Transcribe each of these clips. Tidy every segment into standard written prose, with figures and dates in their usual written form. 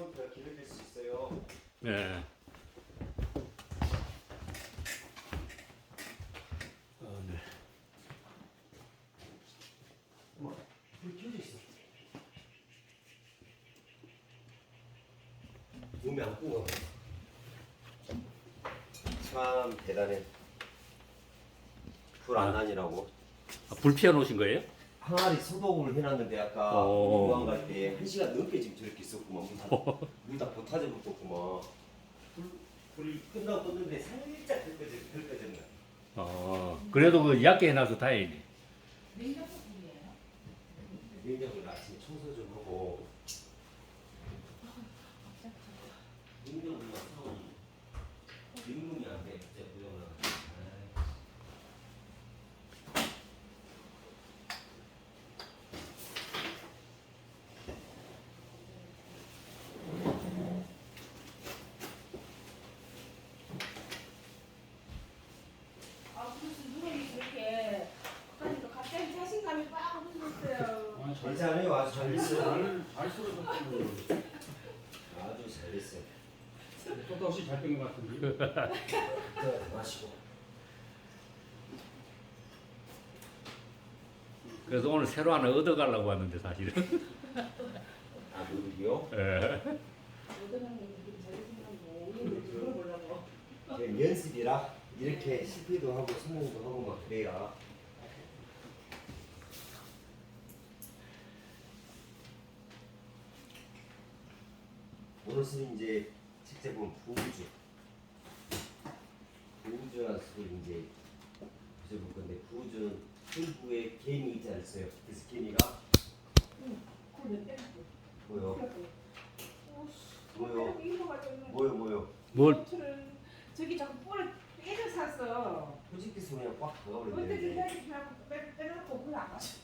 카운트가 길어질 수 있어요. 네. 네. 불 켜져 있어. 몸이 안 꾸가. 참 대단해. 불 안 나니라고. 불 피워 놓으신 거예요? 항아리 소독을 해놨는데 아까 공항 갈 때 1시간 넘게 지금 저렇게 있었구만. 물다 보타져 붙었구만. 불 끝나고 껐는데 살짝 덜꺼졌네. 그래도 그 얕게 해놔서 다행이네. 냉장고를 아침에 청소 좀 하고 냉장고만 사오니 냉동이 안 돼. 진짜 무용을. 자신감이 빡 붙었어요. 괜찮아요. 아주 잘 됐어요. 잘 쓰러졌어요. 아주 잘 됐어요. 또 없이 잘 된 것 같은데. 자, 마시고. 그래서 오늘 새로 하나 얻어가려고 왔는데 사실은. 아, 누구요? 예. 연습이라 이렇게 실패도 하고 성공도 하고 막 그래야. 오늘은 이제 책자 보면 부우주. 부우주라는 수를 이제 붙여볼 건데 부우주는 뜰부에 개미 있지 않았어요. 그래서 개미가 뭐요? 뭐요? 뭘? 저기 자꾸 볼을 빼서 샀어. 솔직해서 그냥 꽉 그때 들어가버렸는데 빼놓고 그걸 안 마셔.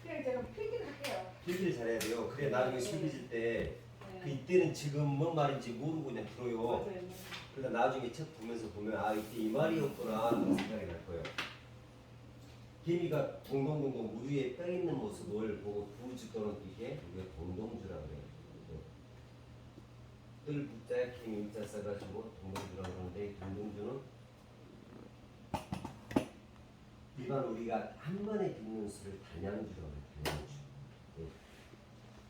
그냥 제가 필기를 할게요. 필기를 잘해야 돼요. 그래 나중에 술 빚을 때 그 이때는 지금 뭔 말인지 모르고 그냥 들어요. 그러다 나중에 책 보면서 보면 아 이때 이 말이었구나 그런 생각이 날 거예요. 개미가 동동동동 물 위에 떠 있는 모습을 보고 부우주 또는 이게 우리가 동동주라 그래요. 뜰 부자에 개미 우자 써가지고 동동주라 그러는데 동동주는 일반 우리가 한 번에 빚는 수를 단양주라고 해요. 단양주.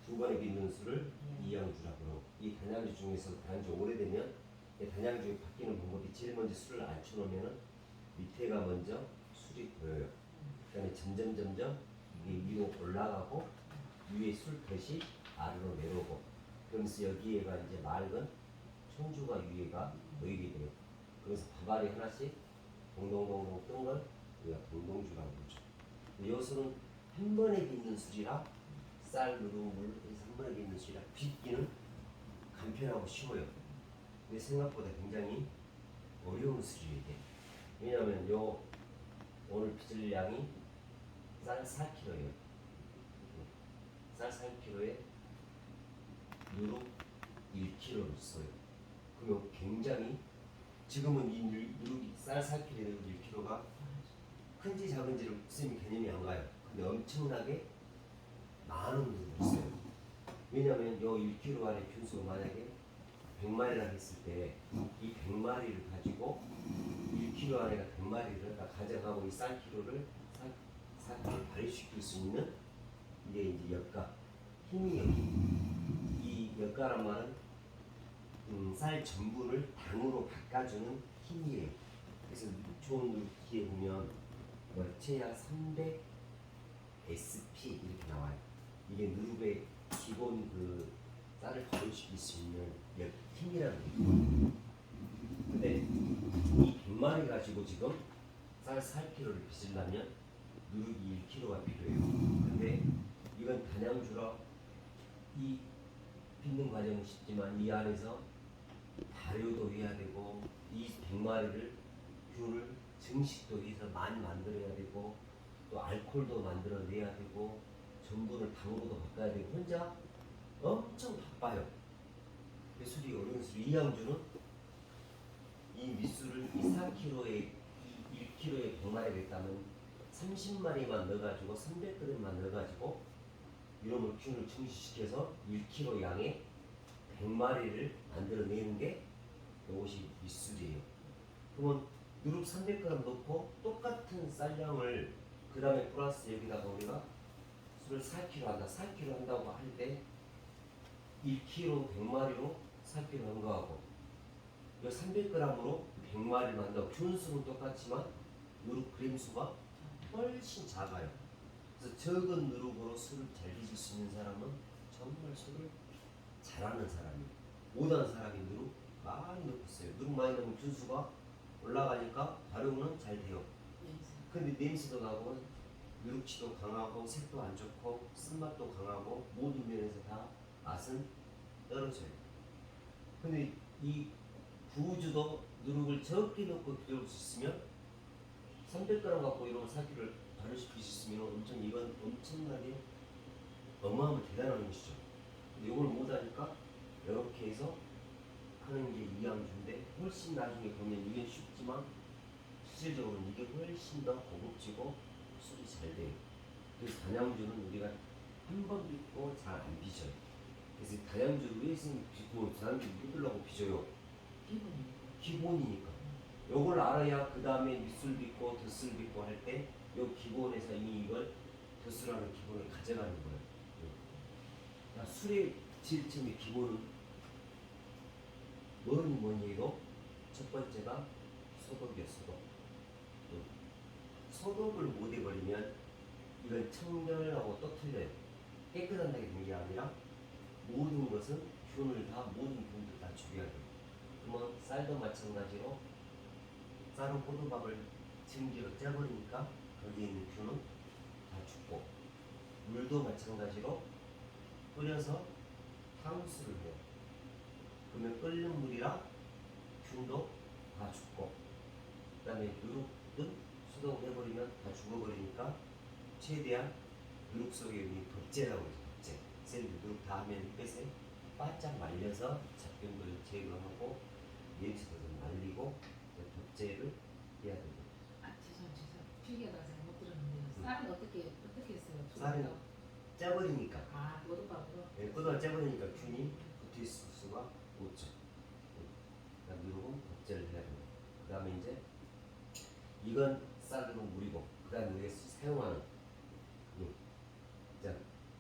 두 번에 빚는 수를 이양주라고 그러고 이 단양주 중에서 단양주 오래되면 단양주에 바뀌는 방법이 제일 먼저 술을 앉혀놓으면 밑에가 먼저 술이 보여요. 그다음에 점점 이게 위로 올라가고 위에 술 덫이 아래로 내려오고 그러면서 여기에가 이제 맑은 청주가 위에가 놓이게 돼요. 그래서 밥알이 하나씩 동동동동 뜬 걸 우리가 동동주라고 그러죠. 여수는 한 번에 빚는 술이라 쌀, 누룩물 해서 한 번에 빚는 술이라 빚기는 간편하고 쉬워요. 근데 생각보다 굉장히 어려운 술이에요 이게. 왜냐하면 요 오늘 빚을 양이 쌀 4kg예요. 쌀 4kg에 누룩 1kg를 써요. 그러면 굉장히 지금은 이 누룩이 쌀 4kg에 누룩 1kg가 큰지 작은지를 쌤이 개념이 안 가요. 근데 엄청나게 많은 누룩을 써요. 왜냐하면 요 1kg 안에 균수가 만약에 100마리라 했을 때 이 100마리를 가지고 1kg 안에가 100마리를 가정하고 이 쌀키로를 4kg 발효시킬 수 있는 이게 이제 엿가 힘이에요. 이 엿가란 말은 쌀 전분을 당으로 바꿔주는 힘이에요. 그래서 좋은 누룩기에 보면 열체야 300 SP 이렇게 나와요. 이게 누룩의 기본 그 쌀을 발효시킬 수 있는 힘이라는 거예요. 근데 이 100마리 가지고 지금 쌀 4kg를 빚으려면 누룩이 1kg가 필요해요. 근데 이건 단양주라 이 빚는 과정은 쉽지만 이 안에서 발효도 해야 되고 이 100마리를 균을 증식도 해서 많이 만들어야 되고 또 알코올도 만들어내야 되고 전분을 당으로도 바꿔야 되고 혼자 엄청 바빠요. 그 술이 어려운 술. 이양주는 이 밑술을 4kg에 1kg에 100마리 됐다면 30마리만 넣어가지고 300g만 넣어가지고 이놈의 균을 증식시켜서 1kg 양의 100마리를 만들어내는 게 이것이 미술이에요. 그러면 누룩 300g 넣고 똑같은 쌀량을 그 다음에 플러스 여기다가 우리가 술을 4kg 한다. 4kg 한다고 할 때 1kg 100마리로 4kg 한 거하고 이 300g으로 100마리를 한다고 균수는 똑같지만 누룩 그램 수가 훨씬 작아요. 그래서 적은 누룩으로 술을 잘 빚을 수 있는 사람은 정말 술을 잘하는 사람이에요. 못하는 사람이 누룩 많이 넣고 있어요. 누룩 많이 넣으면 균수가 올라가니까 발효는 잘 돼요. 근데 냄새도 나고 누룩치도 강하고 색도 안 좋고 쓴맛도 강하고 모든 면에서 다 맛은 떨어져요. 근데 이 부주도 누룩을 적게 넣고 비벼볼 수 있으면 300g 갖고 이런 사기를 발효시킬 수 있으면 이건 엄청나게 어마어마한 대단한 것이죠. 근데 이걸 못하니까 이렇게 해서 하는 게 이양주인데 훨씬 나중에 보면 이게 쉽지만 실질적으로는 이게 훨씬 더 고급지고 술이 잘 돼요. 그래서 단양주는 우리가 한 번 빚고 잘 안 빚어요. 그래서 단양주를 왜 빚고 단양주 묻으려고 빚어요? 기본이니까. 요걸 알아야 그 다음에 밑술 빚고 덧술 빚고 할 때 요 기본에서 이미 이걸 덧술하는 기본을 가져가는 거예요. 그러니까 술의 제일 처음에 기본은 뭐니 해도 첫 번째가 소독이야, 소독. 소독을 못 해버리면 이건 청결하고 또 틀려요. 깨끗하게 된 게 아니라 모든 것은 균을 다 모든 균들 다 죽여야 돼요. 그러면 쌀도 마찬가지로 쌀은 포도밥을 증기로 쪄버리니까 거기에 있는 균은 다 죽고 물도 마찬가지로 끓여서 탕수를 해요. 그러면 끓는 물이라 균도 다 죽고 그 다음에 누룩은 수동을 해버리면 다 죽어버리니까 최대한 누룩 속에 있는 덮재라고 해서 덮재 셀 누룩 다 하면 햇볕에 바짝 말려서 잡균들을 제거하고 냄새도 좀 말리고 덮재를 해야 되고 죄송. 필기하다가 제가 못 들었는데 쌀은 어떻게 했어요? 쌀은 짜버리니까 모두밥으로? 포도가 짜버리니까 균이 붙을 수가 없죠. 그러니까 누룩은 덮재를 해야 되고 그 다음에 이제 이건 쌀은 물이고 그 다음에 우리가 사용하는 자,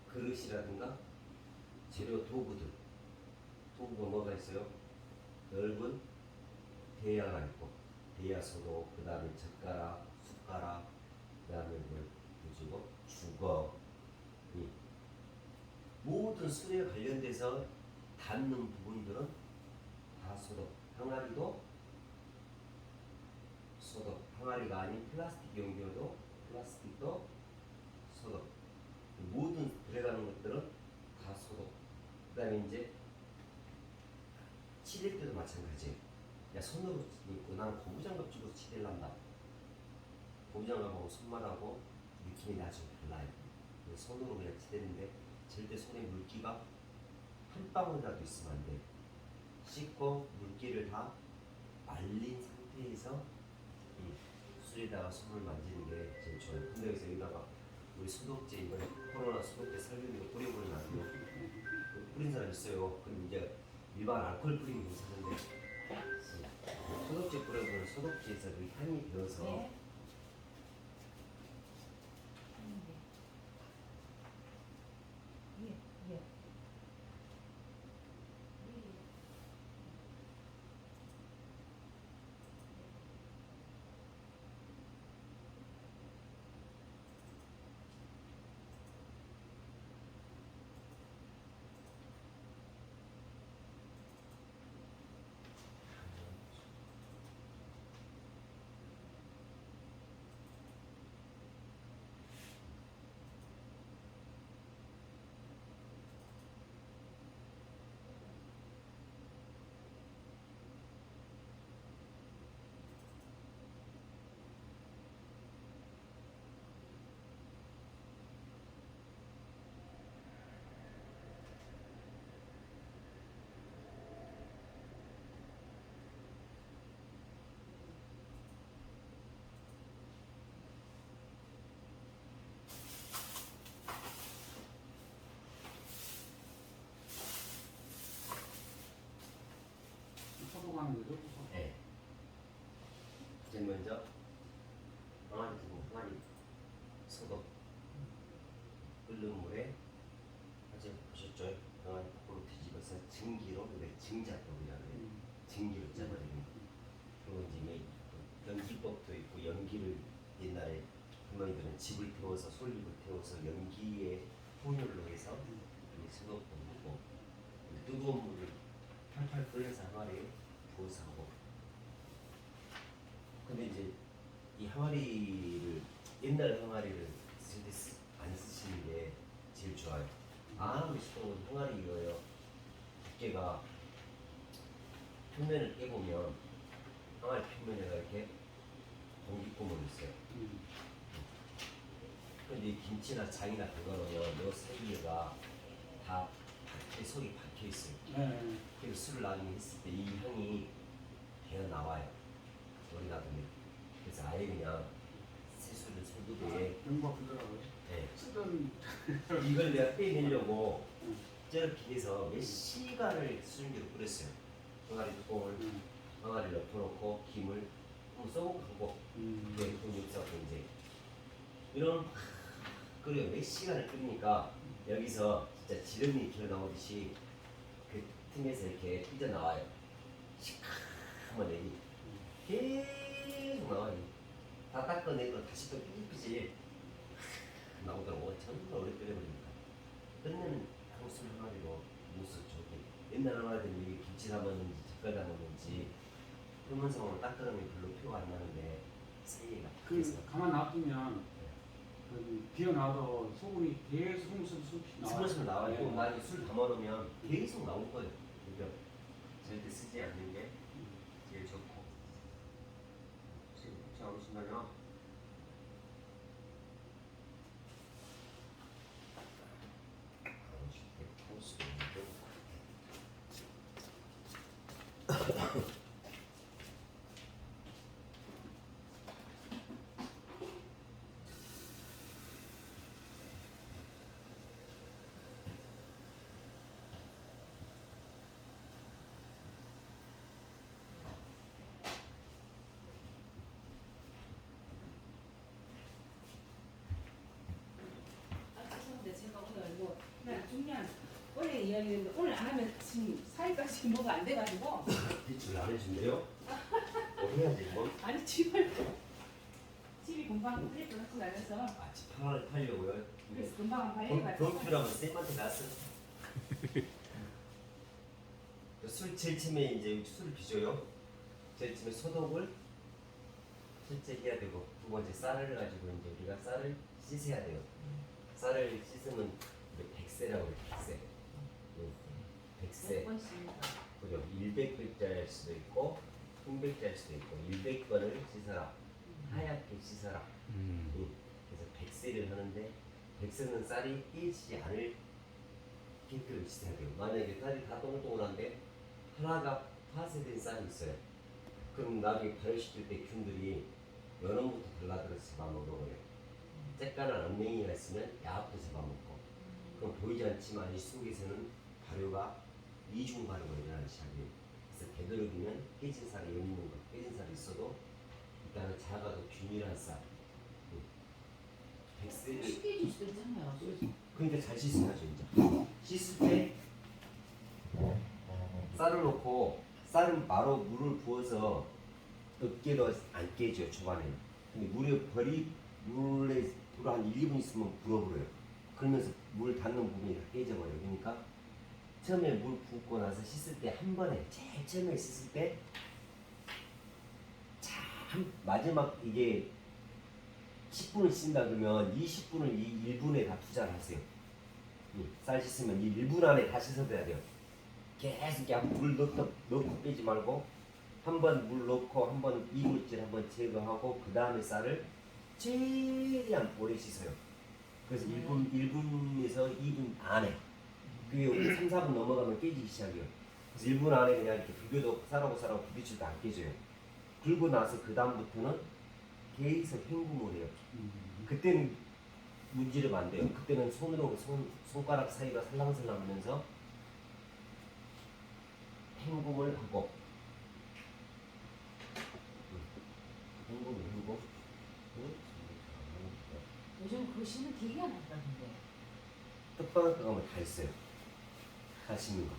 그릇이라든가 재료 도구들 도구가 뭐가 있어요? 넓은 대야가 있고 대야소도 그 다음에 젓가락, 숟가락 그 다음에 뭘 부지고 주거 모든 술에 관련돼서 닿는 부분들은 다 소독. 항아리도 소독. 항아리가 아닌 플라스틱 용기여도 플라스틱도 소독. 모든 들어가는 것들은 다 소독. 그 다음에 이제 치댈 때도 마찬가지예요. 야 손으로 입고 나는 고무장갑 주고 치댈 난다. 고무장갑하고 손만하고 느낌이 나중에 달라요. 손으로 그냥 치대는데 절대 손에 물기가 한 방울이라도 있으면 안 돼요. 씻고 물기를 다 말린 상태에서 이 술에다가 손을 만지는 게 제일 좋아요. 근데 여기다가 우리 소독제 이번에 코로나 소독제 살균이고 뿌려버리면 안 돼요. 뿌린 사람 있어요. 근데 이제 일반 알코올 뿌리면 괜찮은데 소독제 뿌려보면 소독제에서 그 향이 배어서 네. 거죠? 네. 제일 먼저 항아리 두고 항아리 소독 끓는 물에 아직 보셨죠? 항아리 거꾸로 뒤집어서 증기로 이게 증자법이라고 해요. 증기로 짜버리는 거. 그리고 이제 연기법도 있고 연기를 옛날에 할머니들은 집을 태워서 솔잎을 태워서 연기에 풍열로 해서 이 소독법이고 뜨거운 물을 팔팔 끓여서 항아리에 부어서 하고 근데 이제 이 항아리를 옛날 항아리를 쓸 때 안 쓰시는 게 제일 좋아요. 아무리 수동은 항아리 이거예요. 두께가 표면을 깨보면 항아리 표면에가 이렇게 공기구멍이 있어요. 근데 이 김치나 장이 같은 거는 요 사이에가 다 속이 박혀 있어요. 네. 그래서 술을 나중에 했을 때 이 향이 배어 나와요. 머리 놔두면. 그래서 아예 그냥 새술을 소두에 용과 부드러워요. 네. 쓰던 이걸 내가 빼내려고 저렇게 해서 몇 시간을 수증기로 끓였어요. 항아리 뚜껑을 항아리를 엎어놓고 김을 쏘고 하고 냉동 육수하고 이제 이런 끓여 몇 시간을 끓이니까 여기서 진짜 지름이 기어 나오듯이 그 틈에서 이렇게 삐져 나와요. 시커먼 애기 계속 나와요. 다 닦아내고 다시 또 삐질삐질 나오더라고. 정말 오래 끓여버리니까 끝내는 향수 항아리로 무스 저기 옛날 항아리들은 이게 김치 담았는지 젓갈 담았는지 표면성으로 닦으면 별로 표가 안 나는데 사이에가 그 가만 놔두면 그 비어나도 소금이 계속 스물스물 나와요. 스물스물 나와요. 네. 만약에 술 담아놓으면 계속 나올 거예요. 그러니까 절대 쓰지 않는 게 제일 좋고. 지금 자 오신다요. 아, 죄송한데 제가 오늘 뭐 그냥 중요한 원래 이야기했는데 오늘 안 하면 지금 4일까지 뭐가 안 돼가지고 대출 안 해준대요? 뭐 해야지 뭐? 아니 집이 금방 플레이트 같이 나가서 집 하나를 팔려고요? 그래서 금방 발려가지고 돈필요하면 쌤한테 갔어. 술 제일 처음에 이제 술을 빚어요. 제일 처음에 소독을 실제 해야 되고 두 번째 쌀을 가지고 이제 우리가 쌀을 씻어야 돼요. 쌀을 씻으면 백세라고 해요. 백세. 백세. 그죠? 100글자일 수도 있고 300자일 수도 있고 100번을 씻어라. 하얗게 씻어라. 그래서 백세를 하는데 백세는 쌀이 깨지지 않을 핑크를 씻어야 돼요. 만약에 쌀이 다 동글동글한데 하나가 파쇄된 쌀이 있어요. 그럼 나중에 발효시킬 때 균들이 연원부터 달라들어서 잡아먹어버려요. 쬐깐한 언냉이가 있으면 야합도 잡아먹고 그럼 보이지 않지만 이 속에서는 발효가 이중 발효가 일어나기 시작해요. 그래서 되도록이면 깨진 쌀이 여기 있는 거, 깨진 쌀이 있어도 일단은 작아도 균일한 쌀. 백세를 쉽게 해줄 수도 있잖아요. 그러니까 잘 씻어야죠 이제. 씻을 때 쌀을 넣고 쌀은 바로 물을 부어서 으깨도 안 깨져요 초반에. 근데 물에 물에 한 1, 2분 있으면 불어버려요. 그러면서 물 닿는 부분이 다 깨져버려요. 그러니까 처음에 물 붓고 나서 씻을 때 한 번에 제일 처음에 씻을 때 참 마지막 이게 10분을 씻는다 그러면 20분을 이 1분에 다 투자를 하세요. 쌀 씻으면 이 1분 안에 다 씻어줘야 돼요. 계속 이렇게 물 넣고 빼지 말고 한 번 물 넣고 한 번 이물질 한 번 제거하고 그 다음에 쌀을 최대한 오래 씻어요. 그래서 1분에서 2분 안에 그게 3, 4분 넘어가면 깨지기 시작해요. 그래서 1분 안에 그냥 이렇게 비벼도 쌀하고 부딪혀도 안 깨져요. 그리고 나서 그 다음부터는 계속 헹굼을 해요. 그때는 문지르면 안 돼요. 그때는 손으로 손가락 사이가 살랑살랑 하면서 헹굼을 하고 그 씻는 기계가 나왔다던데. 떡방을 가면 다 있어요. 다 씻는 거.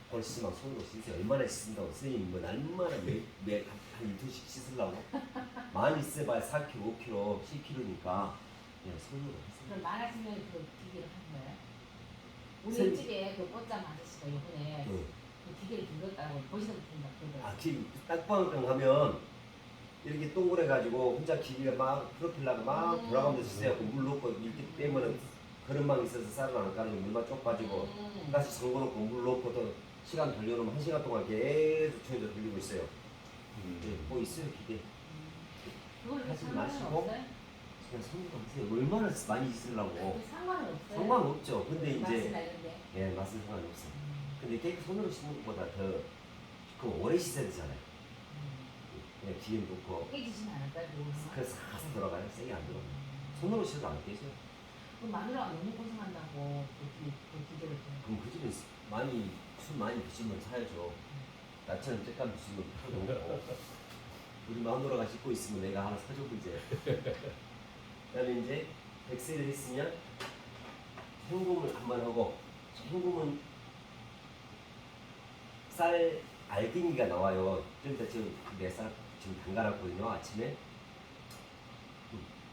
그걸 씻으면 손으로 씻어요. 얼마나 씻는다고 선생님 뭐 얼마나 매한 이틀씩 씻으려고? 많이 써봐야 4kg, 5kg, 10kg니까 그냥 손으로 그럼 하세요. 많아지면 그 기계를 하는 거예요? 우리 선- 집에 그 꽃장 아저씨가 요번에 네. 그 기계를 들었다고 보시던 분인가 그러더라고요. 딱방을 가면 이렇게 동그래 가지고 혼자 기계가 막 프로필러가 막 돌아가면서 씻어요. 물 넣고 이렇게 빼면은 그릇망 있어서 쌀을 안 까는 물만 쪽 빠지고 다시 잠궈놓고 물 넣고 또 시간 돌려놓으면 1시간 동안 계속 천에서 돌리고 있어요. 네, 뭐 있어요 기계. 그걸 왜 하지 상관은 마시고. 없어요? 그냥 손으로 하세요. 얼마나 많이 있으려고. 그 상관은 없어요. 상관없죠. 근데 맛이 이제 나는데. 예 맛은 상관없어요. 근데 깨끗 손으로 씻는 것보다 그 오래 씻어야 되잖아요. 그냥 기름 넣고 깨지진 않을까요? 그래서 사서 들어가요. 세게 안 들어가요. 손으로 씻어도 안 깨져요. 그 마누라가 너무 고생한다고 그 기계를 좀. 그럼 그 집에 많이 술 많이 드시면 사야죠. 나처럼 쬐깐 드시면 필요도 없고 우리 마누라가 씻고 있으면 내가 하나 사줘도 이제. 그다음에 이제 백세를 했으면 헹굼을 한번 하고 헹굼은 쌀 알갱이가 나와요. 좀 이따 지금 내 쌀 지금 담가놨거든요. 아침에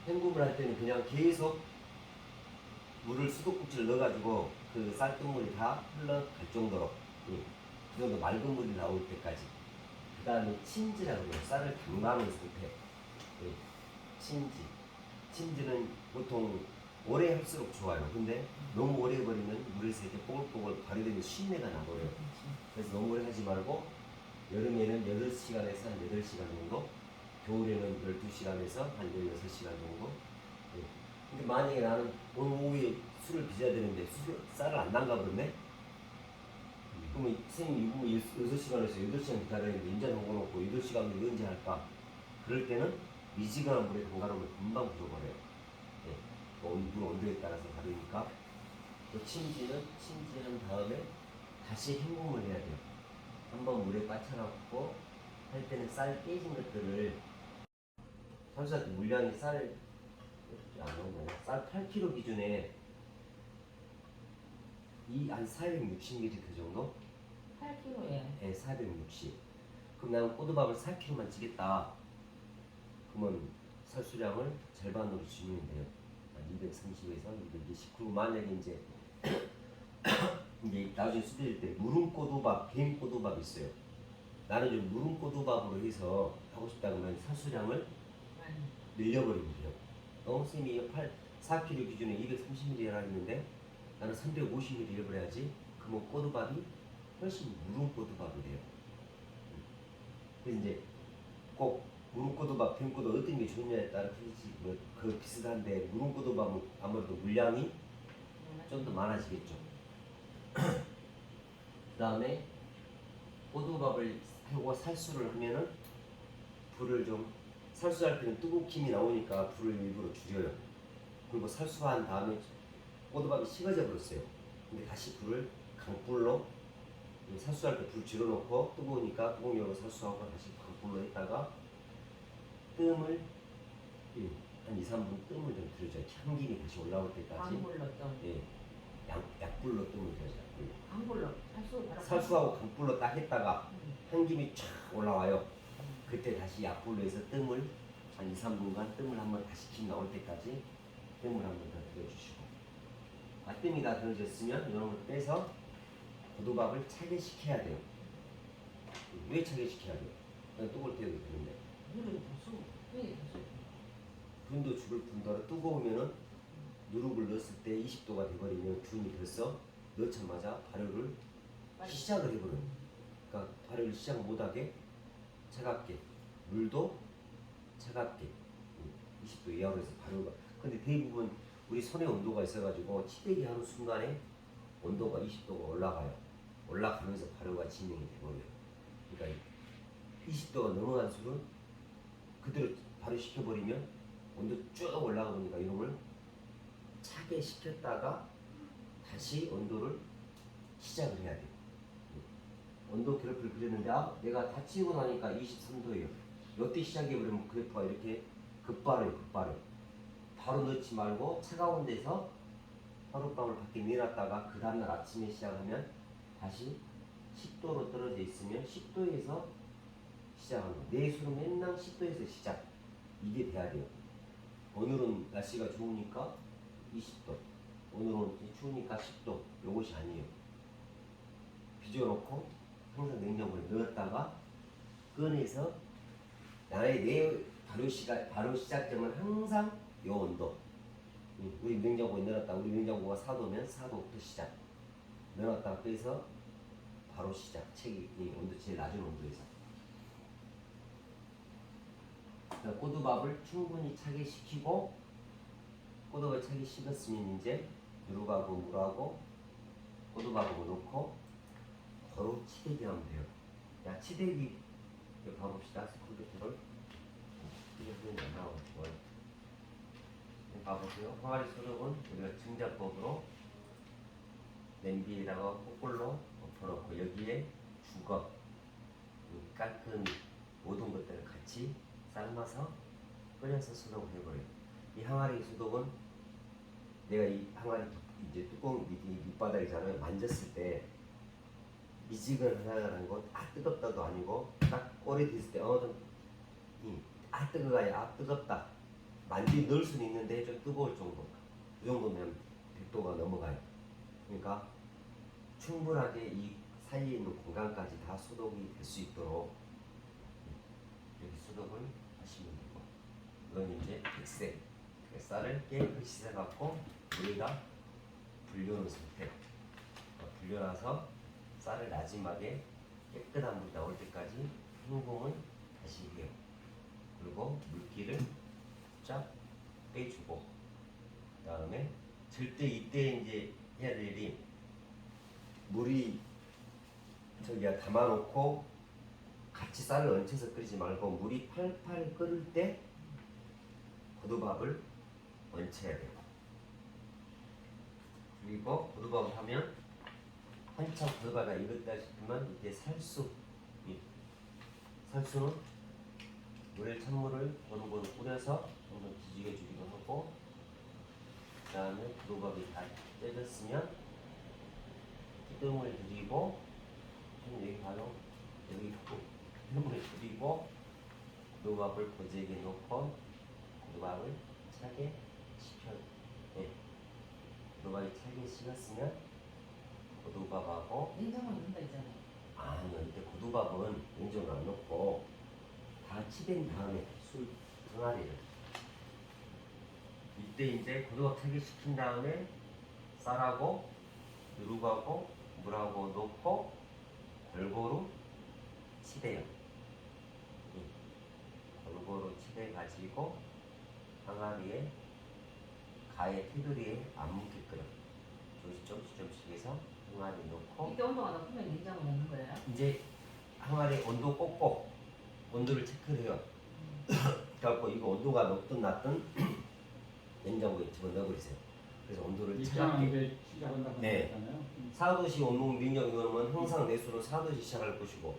헹굼을 할 때는 그냥 계속 물을 수도꼭지를 넣어가지고 그 쌀뜨물이 다 흘러갈 정도로 그 정도 맑은 물이 나올 때까지. 그 다음에 침지라고 해요. 쌀을 담가놓은 상태. 침지는 보통 오래 할수록 좋아요. 근데 너무 오래 해버리면 물에서 이렇게 뽀글뽀글 발효되면 쉰내가 나버려요. 그래서 너무 오래 하지 말고 여름에는 8시간에서 한 8시간 정도, 겨울에는 12시간에서 한 16시간 정도. 근데 만약에 나는 오늘 오후에 술을 빚어야 되는데 쌀을 안 담가버렸네? 그러면 선생님 이거 6시간에서 8시간 기다렸는데 인자 담궈놓고 8시간 후에 언제 할까? 그럴 때는 미지근한 물에 담가놓으면 금방 굳어버려요. 물 온도에 따라서 다르니까. 또 침지한 다음에 다시 헹굼을 해야 돼요. 한번 물에 빠쳐놓고 할 때는 쌀 깨진 것들을 산수한테 물량이 쌀 8kg 기준에 한 460ml 정도? 8kg에. 네, 460. 그럼 나는 꼬두밥을 4kg만 찌겠다. 그러면 살수량을 절반으로 줄이면 돼요. 230에서 220. 그리고 만약에 이제 나중에 수제될 때 무릉꼬두밥, 뱀꼬두밥 있어요. 나는 좀 무릉꼬두밥으로 해서 하고 싶다 그러면 살수량을 늘려버리면 돼요. 선생님이 4kg 기준에 230ml 하라 했는데 나는 350ml 해버려야지. 그러면 꼬두밥이 훨씬 무릉꼬두밥이 돼요. 그래서 이제 꼭 무릉꼬두밥, 뱀꼬두 어떤 게 좋냐에 따라 틀리지. 그 비슷한데 무릉꼬두밥은 아무래도 물량이 좀 더 많아지겠죠. 그 다음에 꼬두밥을 하고 살수를 하면은 불을 좀 살수할 때는 뜨거움이 나오니까 불을 일부러 줄여요. 그리고 살수한 다음에 꼬두밥이 식어져 버렸어요. 근데 다시 불을 강불로 살수할 때 불 줄여놓고 뜨거우니까 뜨거운 열로 살수하고 다시 강불로 했다가 뜸을 한 2, 3분 뜸을 좀 들여줘요. 향기이 다시 올라올 때까지. 강불로 좀. 예, 약불로 뜸을 들여줘요. 약불로. 강불로. 살수하고 강불로 딱 했다가 향김이 쫙 올라와요. 그때 다시 약불로 해서 뜸을 한 2, 3분간 뜸을 한번 다시 김 나올 때까지 뜸을 한번 더 들여주시고 뜸이 다 들어졌으면 이런 걸 빼서 고두밥을 차게 식혀야 돼요. 왜 차게 식혀야 돼요? 그냥 뜨거울 때도 되는데 물을 부수. 왜 부수? 균도 죽을 뿐더러 뜨거우면은 누룩을 넣었을 때 20도가 돼버리면 균이 벌써 넣자마자 발효를 시작을 해버려요. 그러니까 발효를 시작 못하게 차갑게 물도 차갑게 20도 이하로 해서 발효가. 근데 대부분 우리 손의 온도가 있어가지고 치대기 하는 순간에 온도가 20도가 올라가요. 올라가면서 발효가 진행이 돼버려요. 그러니까 20도가 넘어간 술은 그대로 발효시켜버리면 온도 쭉 올라가 보니까 이놈을 차게 식혔다가 다시 온도를 시작을 해야 돼요. 온도 그래프를 그렸는데 내가 다 치우고 나니까 23도예요. 이때 시작해버리면 그래프가 이렇게 급발해요. 바로 넣지 말고 차가운 데서 하룻밤을 밖에 내놨다가 그 다음날 아침에 시작하면 다시 10도로 떨어져 있으면 10도에서 시작하는 거예요. 내 술은 맨날 10도에서 시작. 이게 돼야 돼요. 오늘은 날씨가 좋으니까 20도, 오늘은 추우니까 10도. 요것이 아니에요. 빚어놓고 항상 냉장고에 넣었다가 꺼내서 나의 내 바로 시작되면 항상 요 온도. 우리 냉장고에 넣었다. 우리 냉장고가 4도면 4도부터 시작. 넣었다가 빼서 바로 시작. 책이 이 온도 제일 낮은 온도에서. 꼬두밥을 충분히 차게 식히고 꼬두밥을 차게 식었으면 이제 누룩하고 물하고 꼬두밥을 넣고 바로 치대기 하면 돼요. 야 치대기 이거 봐봅시다. 컴퓨터를 이게 안 나오고 봐보세요. 항아리 소독은 우리가 증자법으로 냄비에다가 거꾸로 엎어놓고 여기에 죽어 깔끔히 모든 것들을 같이 삶아서 끓여서 소독을 해버려요. 이 항아리 소독은 내가 이 항아리 이제 뚜껑 밑바닥이잖아요. 만졌을 때 미지근하다는 거 뜨겁다도 아니고 딱 오래 됐을 때 뜨거워야 뜨겁다. 만지 넣을 수는 있는데 좀 뜨거울 정도. 그 정도면 100도가 넘어가요. 그러니까 충분하게 이 사이에 있는 공간까지 다 소독이 될 수 있도록 이렇게 소독을 하시면 되고, 이건 이제 백색 쌀을 깨끗이 씻어갖고 물에다 불려놓은 상태. 불려놔서 쌀을 마지막에 깨끗한 물이 나올 때까지 헹굼은 다시 해요. 그리고 물기를 쫙 빼주고, 그 다음에 절대 이때 이제 해야 될 일이 물이 저기야 담아놓고 같이 쌀을 얹혀서 끓이지 말고 물이 팔팔 끓을 때 고두밥을 얹혀야 돼요. 그리고 고두밥을 하면 한참 고두밥이 익었다 싶으면 이때 살수는 물에 찬물을 고루고루 뿌려서 한번 뒤지게 주기도 하고, 그 다음에 고두밥이 다 쪄졌으면 뜸을 들이고, 여기 바로 여기 뜸을 들이고 고두밥을 고지에게 놓고 고두밥을 차게 식혀요. 고두밥이 차게 식었으면 고두밥하고 냉장고에 넣는다 있잖아요. 아니요, 이때 고두밥은 냉장고에 안 넣고 다 치댄 다음에 술 항아리를 이때 이제 고두밥 차게 식힌 다음에 쌀하고 누룩하고 물하고 넣고 골고루 치대요. 골고루 치대 가지고 항아리에 가에 테두리에 안 묻게끔 조금씩 해서 항아리 넣고, 이때 온도가 높으면 냉장고에 넣는 거예요? 이제 항아리 온도 꼭꼭 온도를 체크를 해요. 그래갖고 이거 온도가 높든 낮든 냉장고에 집어넣어버리세요. 그래서 온도를 차갑게. 입장하는데 시작한다고 네. 했잖아요. 4도씨 온몸 능력 이거는 항상 내 술은 4도씨 시작할 것이고,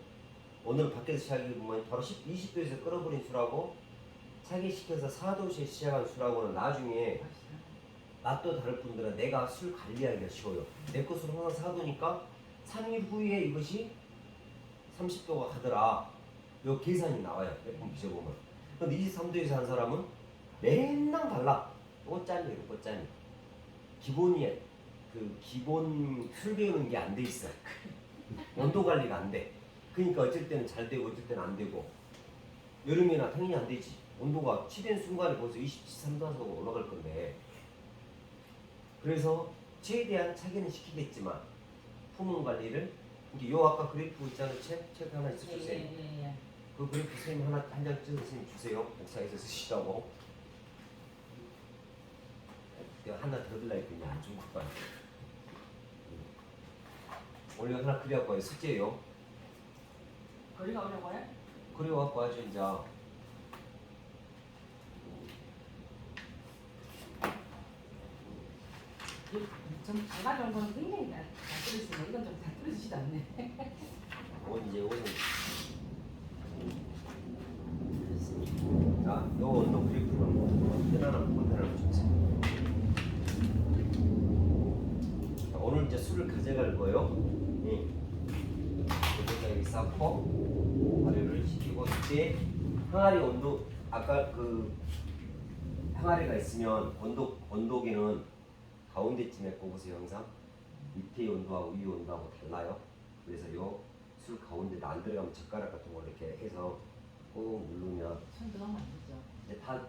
오늘 밖에서 시작해보면 바로 20도에서 끓어버린 술하고 차게 식혀서 4도씨에 시작한 술하고는 나중에 맛도 다를 뿐더러 내가 술 관리하기가 쉬워요. 내 것은 항상 4도니까 3일 후에 이것이 30도가 가더라. 요 계산이 나와요. 몇 번 빚어보면. 근데 23도에서 한 사람은 맨날 달라. 꽃짠이에요, 꽃짠이. 기본이 기본 술 배우는 게 안 돼 있어. 온도 관리가 안 돼. 그러니까 어쩔 때는 잘 되고 어쩔 때는 안 되고. 여름에나 당연히 안 되지. 온도가 치댄 순간에 벌써 23도에서 올라갈 건데. 그래서 최대한 차게는 시키겠지만 품은 관리를 이게 요 아까 그래프 있잖아요. 책 하나 있어 주세요. 예. 그 그래프 선생님 한 장 찍어서 선생님 주세요. 목상에서 쓰시라고. 내가 하나 더 들라 했더니 안 준 것 같아. 원래 하나 그려갖고 숙제예요. 거리가 오려고 해? 그려갖고 아주 이제 좀 가져온 거는 굉장히 잘 끓이시네. 이건 좀 잘 끓이시지 않네. 이제 오늘 자, 요 온도 그래프는 편안한 폰트를 주세요. 쌓고 발효를 시키고 이때 항아리 온도 아까 그 항아리가 있으면 온도계는 가운데쯤에 꼽으세요. 항상 밑에 온도하고 위에 온도하고 달라요. 그래서 요 술 가운데도 안 들어가면 젓가락 같은 걸 이렇게 해서 꾹 누르면 손 들어가면 안 되죠. 이제 다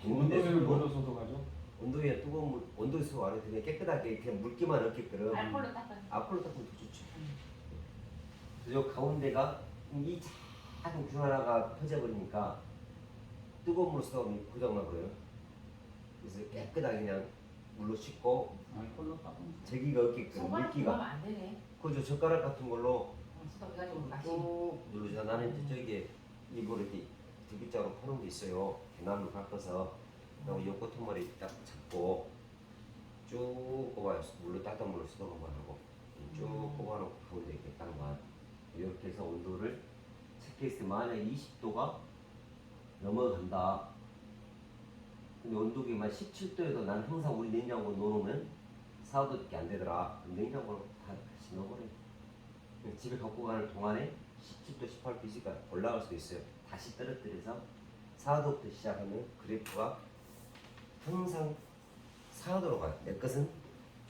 됐는데 온도에는 술도 걸어서도 가죠. 온도에 뜨거운 물 온도에서 안에 그냥 깨끗하게 그냥 물기만 없게끔 알콜로 닦아. 앞으로 닦으면 더 좋죠. 그래서 가운데가 이 작은 균 하나가 퍼져버리니까 뜨거운 물로 쓰면 고장나 버려요. 그래서 깨끗하게 그냥 물로 씻고 알콜로 닦으면 제기가 없게끔 손가락 물기가 들어가면 안 되네. 그죠. 젓가락 같은 걸로 수도 가지고 같이. 쭉 누르자. 나는 이제 저기 이거를 이렇게 디귿자로 푸는 게 있어요. 나무 깎아서 그리고 요 꼬투머리 딱 잡고 쭉 뽑아요. 물로 따뜻한 물로 수도 한번 하고 쭉 뽑아놓고 가운데 이렇게 딱만 이렇게 해서 온도를 체크했을 때 만약에 20도가 넘어간다. 근데 온도계만 17도에도 난 항상 우리 냉장고 넣어놓으면 4도밖에 안 되더라. 그럼 냉장고로 다시 넣어버려요. 집에 갖고 가는 동안에 17도, 18도 있으니까 올라갈 수도 있어요. 다시 떨어뜨려서 4도부터 시작하면 그래프가 항상 4도로 가요. 내 것은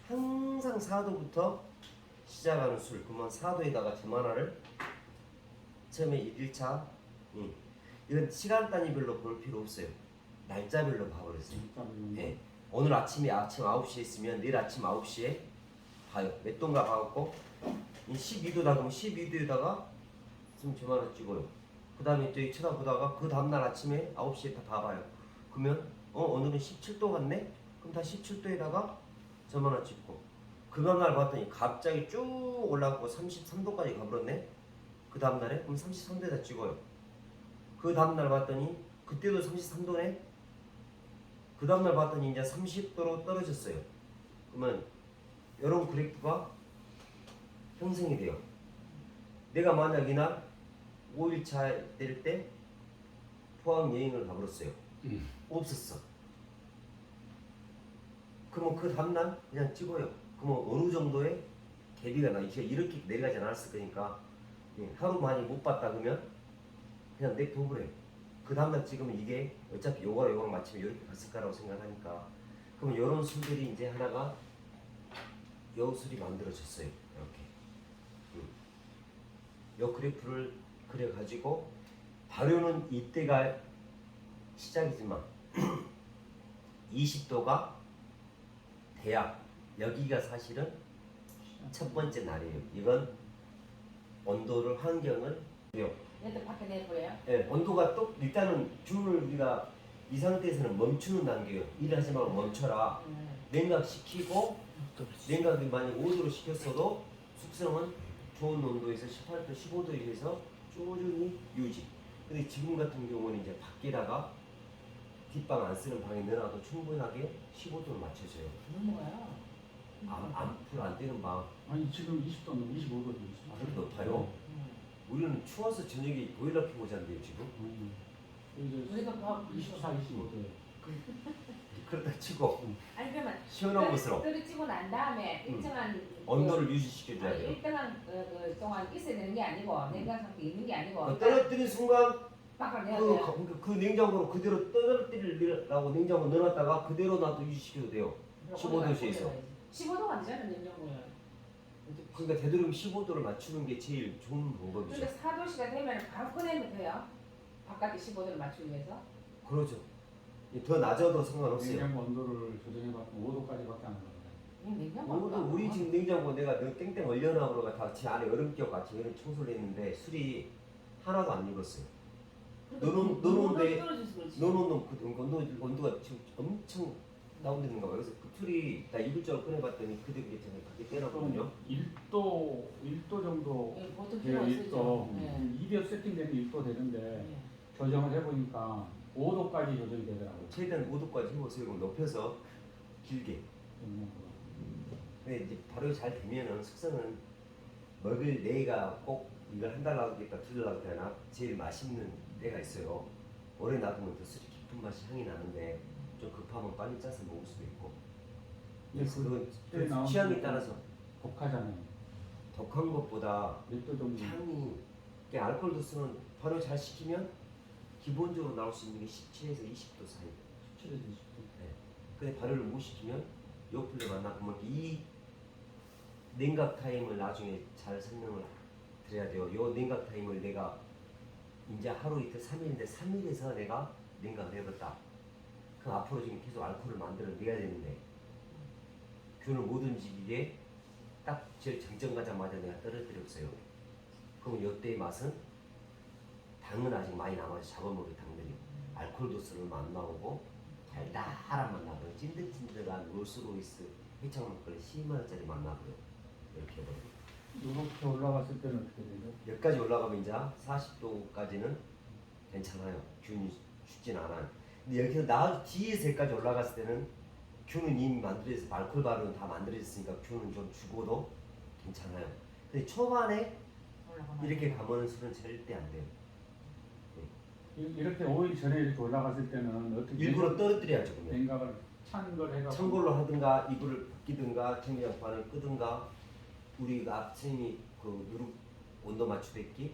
항상 4도부터 시작하는 술. 그러면 4도에다가 점 하나를 처음에 1차 이건 시간 단위별로 볼 필요 없어요. 날짜별로 봐버렸어요. 네. 오늘 아침 9시에 있으면 내일 아침 9시에 봐요. 몇 도인가 봐갖고 12도다 그러면 12도에다가 지금 점 하나 찍어요. 그 다음에 또 쳐다보다가 그 다음날 아침에 9시에 다 봐봐요. 그러면 오늘은 17도 같네? 그럼 다 17도에다가 점 하나 찍고 그 다음날 봤더니 갑자기 쭉 올라가고 33도까지 가버렸네? 그 다음날에? 그럼 33도에다 찍어요. 그 다음날 봤더니 그때도 33도네? 그 다음날 봤더니 이제 30도로 떨어졌어요. 그러면 이런 그래프가 형성이 돼요. 내가 만약 이날 5일차 때릴 때 포항 여행을 가버렸어요. 없었어. 그러면 그 다음날 그냥 찍어요. 그러면 어느 정도의 대비가 나 이렇게 내려가지 않았을 거니까 하루 많이 못 봤다 그러면 그냥 냅둬버려요. 그 다음날 찍으면 이게 어차피 요거랑 맞추면 이렇게 갔을 거라고 생각하니까 그러면 이런 술들이 이제 하나가 요 술이 만들어졌어요. 이렇게 요 그래프를 그려가지고 발효는 이때가 시작이지만 20도가 돼야 여기가 사실은 첫 번째 날이에요. 이건 온도를 환경을 얘도 밖에 내버려요. 예, 온도가 또 일단은 균을 우리가 이 상태에서는 멈추는 단계예요. 일하지 말고 멈춰라. 냉각시키고 냉각이 만약 5도로 시켰어도 숙성은 좋은 온도에서 18도, 15도에서 꾸준히 유지. 근데 지금 같은 경우는 이제 밖에다가 뒷방 안 쓰는 방에 넣어놔도 충분하게 15도를 맞춰줘요. 넘어가요. 불 안 되는 방. 아니 지금 20도는 25도도 있어. 아, 그렇게 높아요? 우리는 추워서 저녁에 보일러 켜고 잔대요 지금. 이제 우리가 밥 24, 25도. 그러다 치고 아니 그러면 시원한 곳으로 떨이 찌고 난 다음에 일정한 온도를 유지시켜줘야 돼요. 일정한 그 동안 있어야 되는 게 아니고 냉장 상태 있는 게 아니고 떨어뜨린 순간 바깥 내야 돼요. 그 냉장고로 그대로 떨어뜨리려고 냉장고 넣어놨다가 그대로 놔도 유지시켜도 돼요. 15도씨에서. 15도가 안 되잖아 냉장고에. 그러니까 되도록 15도를 맞추는 게 제일 좋은 방법이죠. 근데 4도씨가 되면 바로 꺼내면 돼요. 바깥에 15도를 맞추기 위해서. 그렇죠. 더 낮아도 상관없어요. 냉장고 온도를 조정해봤더니 5도까지밖에 안 올라가요. 냉장고. 우리 지금 냉장고 내가 땡땡 얼려놔보러가 다 제 안에 얼음 껴 같이 얼음 청소를 했는데 술이 하나도 안 익었어요. 넣어놓은 데 넣어놓은 그 온도가 지금 엄청 다운되는가 봐요. 그래서 그 술이 다 익을 줄 알고 꺼내봤더니 그대로 괜찮아요. 밖에 떼놨거든요. 1도 정도 예, 보통 돼요. 필요 1도. 없죠. 네. 2대 세팅되면 1도 되는데 조정을 해보니까 5도까지 조정이 되더라고요. 최대한 5도까지 해보세요. 그럼 높여서 길게. 근데 이제 바로 잘 되면은 숙성은 먹을 내가 꼭 이걸 한 달 놔두겠다, 2달 놔두겠다 제일 맛있는 때가 있어요. 오래 놔두면 더 술이 깊은 맛이 향이 나는데 좀 급하면 빨리 짜서 먹을 수도 있고. 그래서 그건 취향에 따라서 독하잖아요. 독한 것보다 몇 도 정도? 향이 그러니까 알코올 도수는 발효 잘 시키면 기본적으로 나올 수 있는 게 17에서 20도 사이. 17에서 20도. 네. 근데 발효를 못 시키면 요플레 만나보면 이 냉각 타임을 나중에 잘 설명을 드려야 돼요. 요 냉각 타임을 내가 이제 하루 이틀 3일인데 3일에서 내가 냉각을 해봤다. 그럼 앞으로 지금 계속 알코올을 만들어내야 되는데 균을 못 움직이게 딱 제일 정점 가자마자 내가 떨어뜨렸어요. 그럼 이때의 맛은 당은 아직 많이 남아서 잡아먹을 당들이 알코올 도수를 안 나오고 달달한 맛 나고요. 찐득찐득한 롤스로이스 회창 막걸리 10만원짜리 맛 나고요. 이렇게 해버려요. 이렇게 올라갔을 때는 어떻게 되죠? 여기까지 올라가면 이제 40도까지는 괜찮아요. 균이 죽진 않아요. 근데 여기서 나 뒤에서 여기까지 올라갔을 때는 균은 이미 만들어져서 알코올 발효는 다 만들어졌으니까 균은 좀 죽어도 괜찮아요. 근데 초반에 이렇게 가면 술은 절대 안 돼요. 이렇게 5일 전에 이렇게 올라갔을 때는 어떻게 일부러 떨어뜨려야죠. 그러면 냉각을 찬 걸 해가지고 찬 걸로 하든가 이불을 벗기든가 전기장판을 끄든가 우리가 앞선이 그 누룩 온도 맞추듯이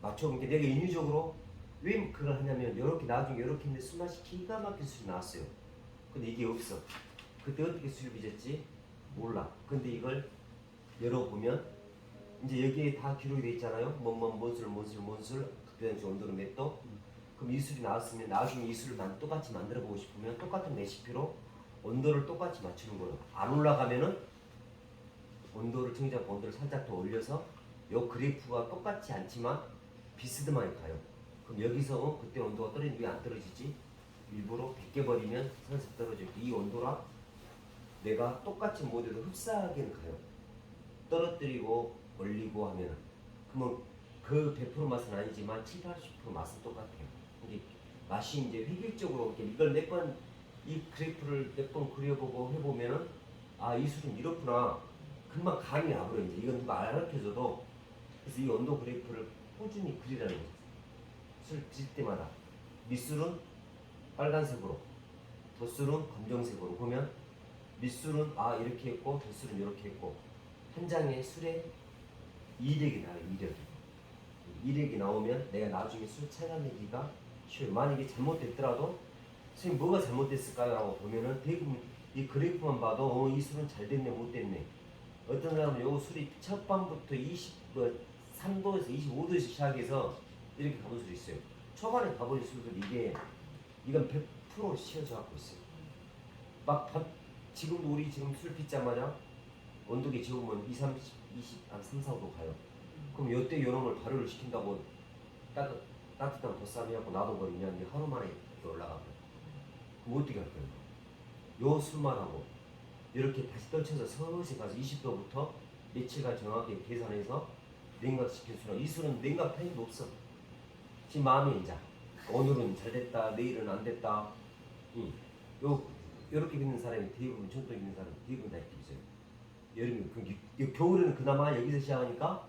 맞춰보니까 내가 인위적으로 왜 그걸 하냐면 이렇게 나중에 이렇게 했는데 술맛이 기가 막힌 술이 나왔어요. 근데 이게 없어. 그때 어떻게 술 빚었지? 몰라. 근데 이걸 열어보면 이제 여기에 다 기록이 돼 있잖아요. 뭔술 그때 당시 온도는 몇 도? 그럼 이 술이 나왔으면 나중에 이 술을 똑같이 만들어 보고 싶으면 똑같은 레시피로 온도를 똑같이 맞추는 거예요. 안 올라가면은 온도를 청자포 온도를 살짝 더 올려서 요 그래프가 똑같지 않지만 비스듬하게 가요. 그럼 여기서 그때 온도가 떨어지는데 왜 안 떨어지지? 일부러 벗겨버리면 살짝 떨어지고 이 온도랑 내가 똑같이 모델을 흡사하게는 가요. 떨어뜨리고 올리고 하면 그러면 그 100% 맛은 아니지만 7, 80% 맛은 똑같아요. 이게 맛이 이제 획일적으로 이걸 몇 번 이 그래프를 몇 번 그려보고 해보면은 아 이 술은 이렇구나 금방 감이 와버려. 이제 이건 누가 알려줘도 그래서 이 온도 그래프를 꾸준히 그리라는 거죠. 술 드실 때마다 밑술은 빨간색으로 덧술은 검정색으로 보면 밑술은 아 이렇게 했고 덧술은 이렇게 했고 한 장의 술에 이력이 나와요. 이력이 나오면 내가 나중에 술 차려내기가 쉬워요. 만약에 잘못됐더라도 선생님 뭐가 잘못됐을까요? 라고 보면은 대부분 이 그래프만 봐도 이 술은 잘 됐네 못 됐네. 어떤 사람은 요 술이 첫 밤부터 3도에서 25도에서 시작해서 이렇게 가본 술이 있어요. 초반에 가본 술들 이건 100% 씌어져 갖고 있어요. 지금도 우리 지금 술 빚자마자 온도계 재우면 3, 4도 가요. 그럼 요때 요놈을 발효를 시킨다고 따뜻한 보쌈이 갖고 놔둬버리면 이제 하루 만에 올라가고요. 그럼 어떻게 할 거예요? 요 술만 하고 이렇게 다시 떨쳐서 서서히 가서 20도부터 며칠간 정확하게 계산해서 냉각시킨 술은 이 술은 냉각 타임도 없어. 지금 마음이 이제 오늘은 잘 됐다 내일은 안 됐다. 요렇게 믿는 사람이 대부분 전통 있는 사람 대부분 다 이렇게 있어요. 여름에 겨울에는 그나마 여기서 시작하니까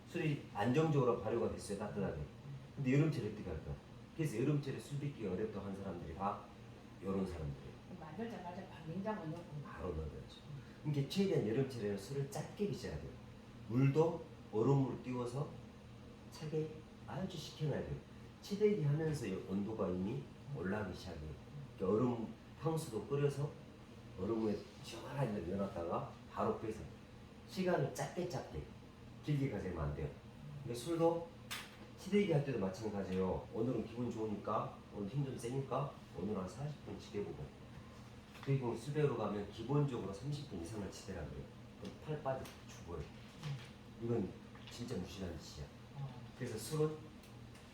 술이 안정적으로 발효가 됐어요. 따뜻하게. 근데 여름철에 어떻게 할까? 그래서 여름철에 술 빚기가 어렵다고 한 사람들이 다 요런 사람들이에요. 만들자마자 냉장고 넣고 바로 넣어야죠. 그러니까 최대한 여름철에는 술을 짧게 빚어야 돼요. 물도 얼음물을 띄워서 차게 아주 식혀놔야 돼요. 치대기 하면서 온도가 이미 올라가기 시작해요. 그러니까 얼음 향수도 끓여서 얼음에 시원하게 넣어놨다가 바로 빼서 시간을 짧게 길게 가지면 안 돼요. 근데 술도 치대기 할 때도 마찬가지예요. 오늘은 기분 좋으니까 오늘 힘 좀 세니까 오늘 한 40분 치대보고 그리고 술 배우러 가면 기본적으로 30분 이상을 치대라 그래요. 그럼 팔 빠져 죽어요. 이건 진짜 무시하는 짓이야. 그래서 술은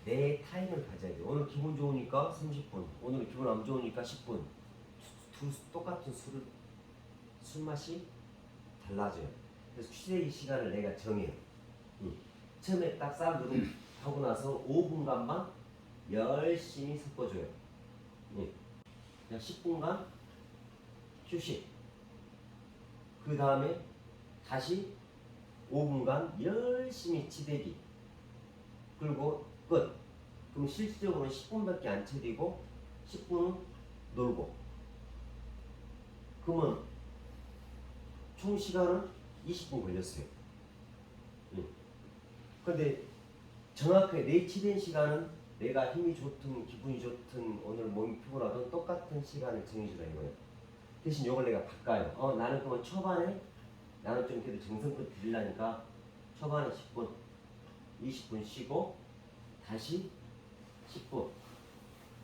내 타임을 가져야 돼요. 오늘 기분 좋으니까 30분, 오늘 기분 안 좋으니까 10분. 똑같은 술 맛이 달라져요. 그래서 취재기 시간을 내가 정해요. 처음에 딱 쌀누룩 하고 나서 5분간만 열심히 섞어줘요. 그냥 10분간 휴식. 그 다음에 다시 5분간 열심히 치대기. 그리고 끝. 그럼 실질적으로는 10분밖에 안 치대고 10분은 놀고. 그러면 총 시간은 20분 걸렸어요. 근데 정확하게 내치된 시간은 내가 힘이 좋든 기분이 좋든 오늘 몸이 피곤하든 똑같은 시간을 정해주라 이거예요. 대신 이걸 내가 바꿔요. 나는 그러면 초반에 나는 좀 그래도 정성껏 드리려니까 초반에 10분, 20분 쉬고 다시 10분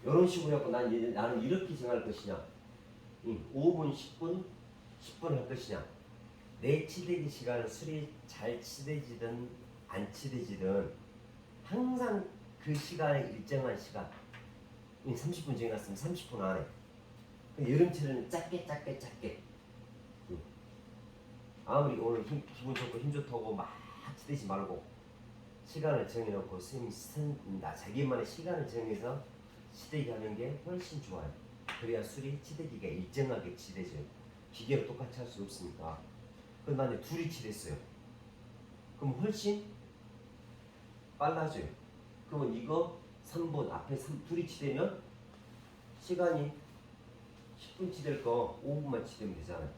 이런 식으로 해갖고 나는 이렇게 정할 것이냐 5분, 10분, 10분 할 것이냐 내 치대기 시간은 술이 잘 치대지든 안 치대지든 항상 그 시간에 일정한 시간 30분 정해놨으면 30분 안에 여름철에는 짧게 아무리 오늘 기분 좋고 힘 좋다고 막 치대지 말고 시간을 정해놓고 자기만의 시간을 정해서 치대기 하는 게 훨씬 좋아요. 그래야 술이 치대기가 일정하게 치대져요. 기계로 똑같이 할 수 없으니까. 그럼 나는 둘이 치댔어요. 그럼 훨씬 빨라져요. 그러면 이거 3분 앞에 둘이 치대면 시간이 10분 치댈 거 5분만 치대면 되잖아요.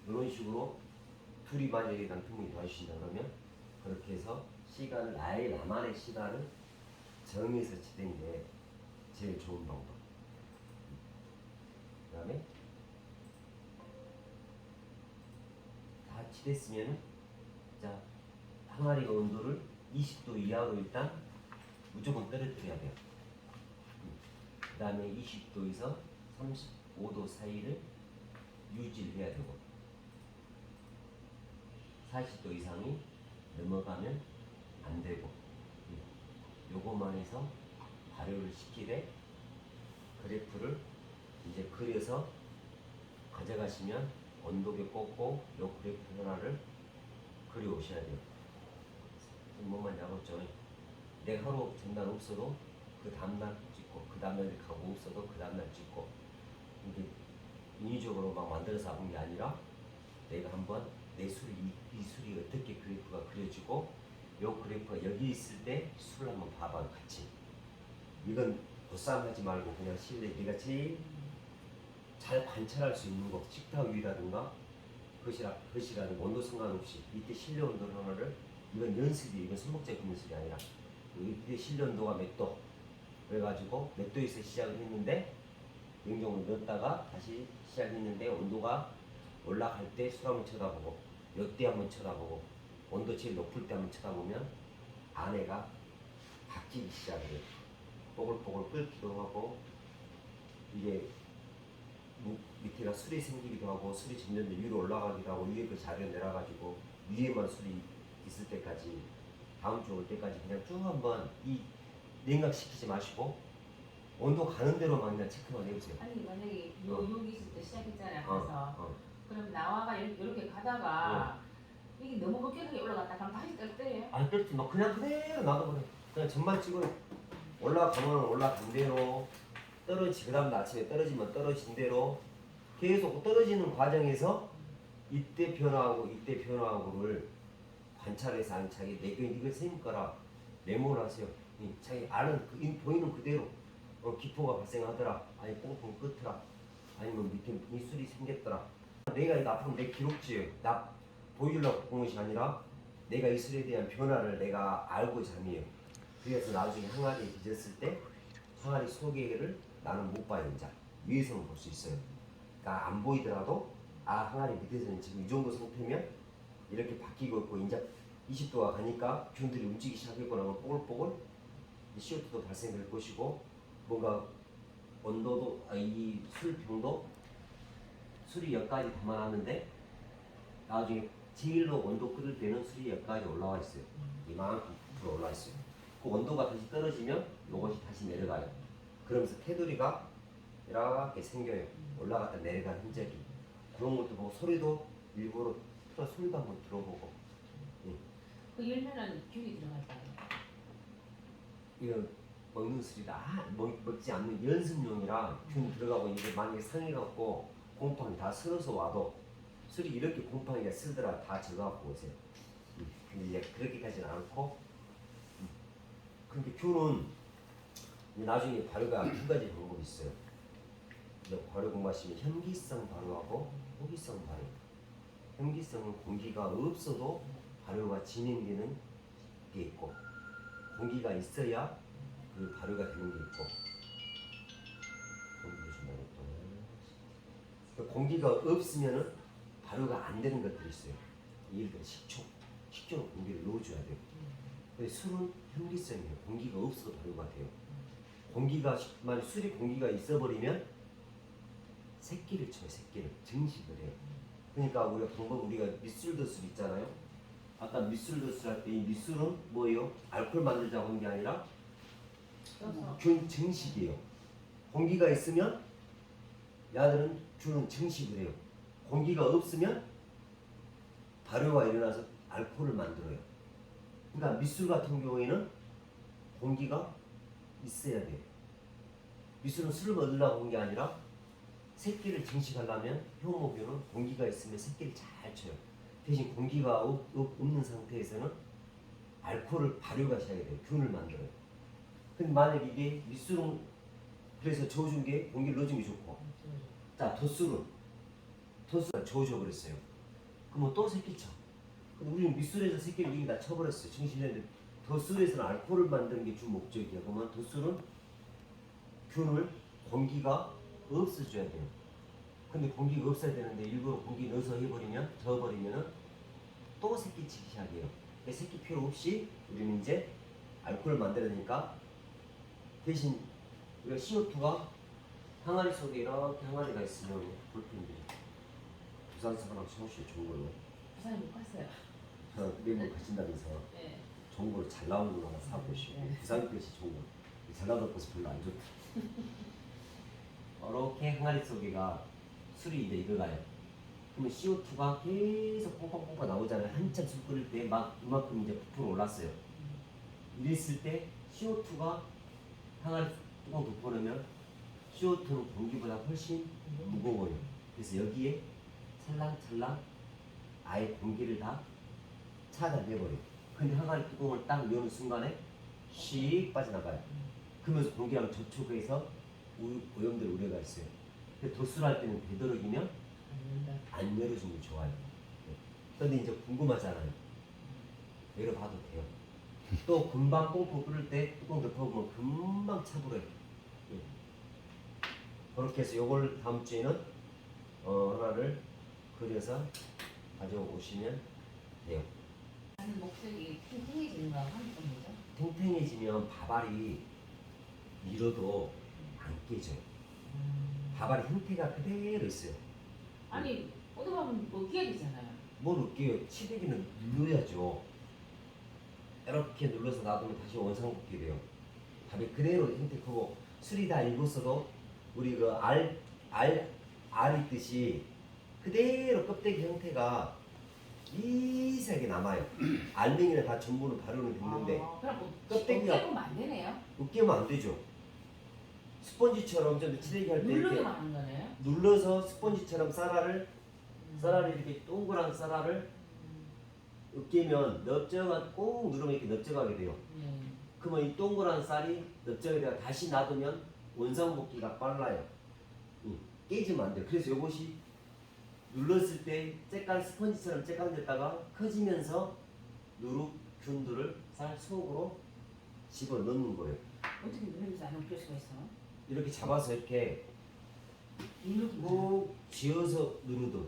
이런 식으로 둘이 만약에 남편분이 도와주신다 그러면 그렇게 해서 시간을 나만의 시간을 정해서 치대는 게 제일 좋은 방법. 그 다음에 다 치댔으면 자 항아리 온도를 20도 이하로 일단 무조건 떨어뜨려야 돼요. 그 다음에 20도에서 35도 사이를 유지를 해야 되고 40도 이상이 넘어가면 안 되고 요것만 해서 발효를 시키되 그래프를 이제 그려서 가져가시면 온도계 꽂고 요 그래프 하나를 그려 오셔야 돼요. 뭔만 잡았죠. 내가 하루 전날 없어도 그 다음날 찍고 그 다음날 가고 없어도 그 다음날 찍고 이게 인위적으로 막 만들어서 하는 게 아니라 내가 한번 내 술이 이 술이 어떻게 그래프가 그려지고 요 그래프가 여기 있을 때 술을 한번 봐봐요 같이. 이건 보쌈하지 말고 그냥 실내 네가 제일 잘 관찰할 수 있는 거 식탁 위라든가 거실이라든가 온도 상관없이 이때 실내 온도 하나를 이건 연습이 이건 손목제 연습이 아니라 이때 실내 온도가 몇 도 그래가지고 몇 도에서 시작을 했는데 냉정을 넣었다가 다시 시작했는데 온도가 올라갈 때 술 한번 쳐다보고 요때 한번 쳐다보고 온도 제일 높을 때 한번 쳐다보면 안에가 바뀌기 시작을 해요. 뽀글뽀글 끓기도 하고 이게 밑에가 술이 생기기도 하고 술이 점점 위로 올라가기도 하고 위에 그 자리에 내려가지고 위에만 술이 있을 때까지 다음 주 올 때까지 그냥 쭉 한번 이 냉각시키지 마시고 온도 가는 대로만 그냥 체크만 해보세요. 아니 만약에 여기 있을 때 시작했잖아요. 그래서 그럼 나와가 이렇게 가다가 이게 너무 급격하게 올라갔다 그럼 다시 떨어뜨려요? 안 떨지 막 그냥 그대로 놔둬버려. 그냥 전만 찍어 올라가면 올라간 대로 그 다음 아침에 떨어지면 떨어진 대로 계속 떨어지는 과정에서 이때 변화하고를 관찰해서 아니 자기 이걸 선생님 거라 메모를 하세요. 자기 아는 보이는 그대로 기포가 발생하더라 아니 뽕뽕 끄더라 아니면 밑에 이술이 생겼더라 내가 이거 앞으로 내 기록지에 나 보여주려고 본 것이 아니라 내가 이 술에 대한 변화를 내가 알고자 함이에요. 그래서 나중에 항아리에 뒤졌을 때 항아리 속에를 나는 못 봐요. 이제 위에서는 볼 수 있어요. 그러니까 안 보이더라도 항아리 밑에서는 지금 이 정도 상태면 이렇게 바뀌고 있고 이제 20도가 가니까 균들이 움직이기 시작했고 나면 뽀글뽀글 CO2도 발생될 것이고 뭔가 온도도 이 술병도 술이 여기까지 담아놨는데 나중에 제일로 온도 끓을 때는 술이 여기까지 올라와 있어요. 이만큼 부풀어 올라와 있어요. 그 온도가 다시 떨어지면 이것이 다시 내려가요. 그러면서 테두리가 이렇게 생겨요. 올라갔다 내려간 흔적이. 그런 것도 보고 소리도 일부러 틀어 소리도 한번 들어보고. 그 열면은 균이 들어갈까요? 이거 먹는 술이다. 먹지 않는 연습용이라 균 들어가고 이제 만약에 상해갖고 곰팡이 다 쓸어서 와도 술이 이렇게 곰팡이가 쓰더라 다 적어갖고 오세요. 근데 이제 그렇게까지는 않고 근데 균은 나중에 발효가 두 가지 방법이 있어요. 발효 공부하시면 현기성 발효하고 호기성 발효. 현기성은 공기가 없어도 발효가 진행되는 게 있고 공기가 있어야 그 발효가 되는 게 있고 공기가 없으면은 발효가 안 되는 것들이 있어요. 예를 들어 식초는 공기를 넣어줘야 돼요. 근데 술은 현기성이에요. 공기가 없어도 발효가 돼요. 만약 술이 공기가 있어버리면 새끼를 쳐요. 새끼를 증식을 해요. 그러니까 우리가 미술도술 있잖아요. 아까 미술도술 할 때 이 미술은 뭐예요? 알코올 만들자고 하는 게 아니라 균 증식이에요. 공기가 있으면 야들은 균은 증식을 해요. 공기가 없으면 발효가 일어나서 알코올을 만들어요. 그러니까 미술 같은 경우에는 공기가 있어야 돼요. 미술은 술을 얻으려고 한 게 아니라 새끼를 증식하려면 효모균은 공기가 있으면 새끼를 잘 쳐요. 대신 공기가 없는 상태에서는 알코올을 발효가 시작이 돼요. 균을 만들어요. 근데 만약 이게 미술은 그래서 저어준 게 공기를 넣어주는 게 좋고, 자 도수가 저어줘 버렸어요. 그러면 또 새끼 쳐. 근데 우리는 미술에서 새끼를 이미 다 쳐버렸어요. 증식했는데 도술에서는 알코올을 만드는 게 주 목적이야. 그러면 도술은 균을 공기가 없애줘야 돼요. 근데 공기가 없어야 되는데 일부러 공기 넣어서 저어버리면은 또 새끼 치기 시작해요. 새끼 필요 없이 우리는 이제 알코올을 만들어야 되니까 대신 우리가 CO2가 항아리 속에 이렇게 항아리가 있으면 불편해요. 부산 사람 청소시 좋은 걸로. 부산에 못 갔어요. 내일 가신다면서 네. 좋은 걸로 잘 나오는 거 하나 사보시고 부산 것이 좋은 거. 전라도 것이 별로 안 좋다. 이렇게 항아리 속에가 술이 이제 들어가요. 그러면 CO2가 계속 뽕뽕뽕 나오잖아요. 한참 술 끓일 때 막 이만큼 이제 부풀어 올랐어요. 이랬을 때 CO2가 항아리 뚜껑 덮어놓으면 CO2는 공기보다 훨씬 무거워요. 그래서 여기에 찰랑찰랑 아예 공기를 다 차단해버려요. 근데 항아리 뚜껑을 딱 여는 순간에 씩 빠져나가요. 그러면서 공기랑 접촉해서 오염될 우려가 있어요. 근데 도수할 때는 되도록이면 안 열어주는 게 좋아요. 그런데 이제 궁금하잖아요. 열어봐도 돼요. 또 금방 꽁포 끓을 때 뚜껑 덮어보면 금방 차버려요. 그렇게 해서 요걸 다음 주에는 하나를 그려서 가져오시면 돼요. 하는 목적이 탱탱해지는 거하고 한 건이죠. 탱탱해지면 밥알이 밀어도 안 깨져요. 밥알이 형태가 그대로 있어요. 아니 어디 가면 뭐 끼야 되잖아요. 뭘 웃겨요? 치대기는 눌러야죠. 이렇게 눌러서 놔두면 다시 원상복귀 돼요. 밥이 그대로 형태 크고 술이 다 익었어도 우리 그 알 있듯이 그대로 껍데기 형태가 미세하게 남아요. 알맹이는 다 전부는 발효는 됐는데 그럼 뭐 껍데기가- 깨면 안 되네요. 으깨면 안 되죠. 스펀지처럼 좀 치대기 할 때 이렇게 누르기만 하는 거네요. 눌러서 스펀지처럼 쌀알을 이렇게 동그란 쌀알을 으깨면 꼭 누르면 이렇게 넓적하게 돼요. 그러면 이 동그란 쌀이 넓적하게 되어 다시 놔두면 원상복귀가 빨라요. 깨지면 안 돼요. 그래서 이것이 눌렀을 때 스펀지처럼 쬐깐댔다가 커지면서 누룩균들을 쌀 속으로 집어넣는 거예요. 어떻게 누르면서 안 옮길 수가 있어? 이렇게 잡아서 이렇게 누르기만. 꾹 쥐어서 누르든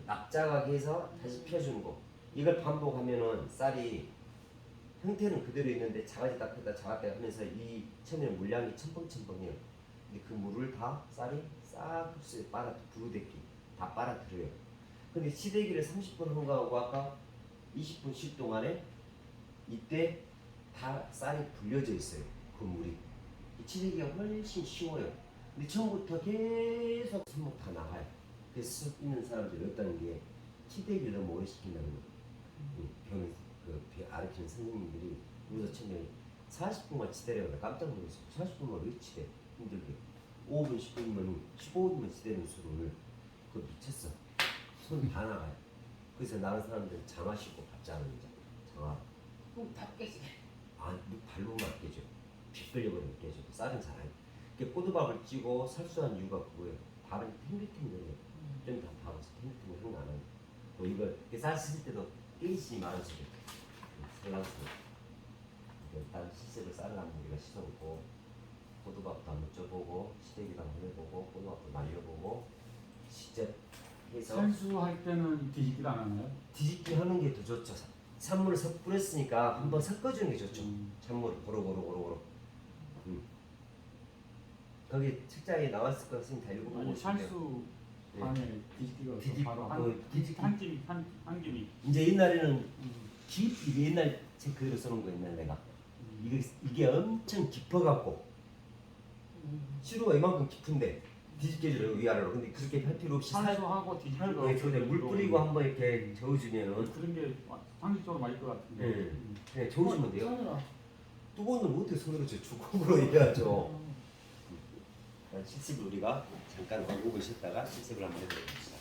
납작하게 해서 다시 펴주는 거. 이걸 반복하면은 쌀이 형태는 그대로 있는데 작아졌다 폈다 작았다 하면서 이 처음에는 물량이 첨벙첨벙해요. 근데 그 물을 다 쌀이 싹 흡수해 부르대기 다 빨아들여요. 근데 치대기를 30분 한거하고 아까 20분 쉴 동안에 이때 다 쌀이 불려져 있어요. 그 물이. 이 치대기가 훨씬 쉬워요. 근데 처음부터 계속 손목 다 나가요. 그래서 있는 사람들이 없다는 게 치대기를 너무 오래 시킨다는 거예요. 병을 가르치는 선생님들이 여기서 처음에 40분만 치대려고 깜짝 놀랐어요. 40분만 왜 치대? 힘들게. 5분, 10분이면 15분만 치대는 수를 그거 미쳤어. 손 다 나가요. 그래서 나는 사람들은 장화 신고 받지 않은 거죠. 장화. 그럼 다 깨지. 발로만 깨져. 빗끌려버리면 깨져. 쌀은 잘해요. 꼬두밥을 찌고 설수한 이유가 그거예요. 밥은 탱글탱글해요. 좀 다 밥에서 탱글탱글 향 안 해요. 뭐 이거 쌀 쓰실 때도 깨지지 말아주세요. 살랑살랑. 일단 실습을 쌀라면 우리가 씻어보고 포도밥도 한번 쪄보고 시래기도 한번 해보고 포도밥도 말려보고 직접 해서 살수할 때는 뒤집기도 안 하나요? 뒤집기 하는 게 더 좋죠. 산물을 뿌렸으니까 한번 섞어주는 게 좋죠. 찬물을 고루고루. 거기 책자에 나왔을 거 선생님 다 읽어보고 아니 오시면 살수 네. 안에 뒤집기가 뒤집- 바로 뒤집기. 한 김이 한 김이 이제 옛날에는 이게 옛날 책 그대로 써놓은 거 옛날 내가 이게 엄청 깊어갖고 시루가 이만큼 깊은데 뒤집게 해주려고 위아래로. 근데 그렇게 할 필요 없이 살수하고 뒤집기가 물 뿌리고 한번 이렇게 저어주면은 그런 게 상식적으로 맞을 것 같은데. 네. 그냥 저어주면 돼요. 손으로. 두 번은 어떻게 손으로 저 주걱으로 해야죠. 실습을 우리가 잠깐 와보고 있었다가 실습을 한번 해보겠습니다.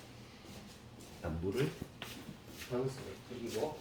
일단 물을 방수를 끓이고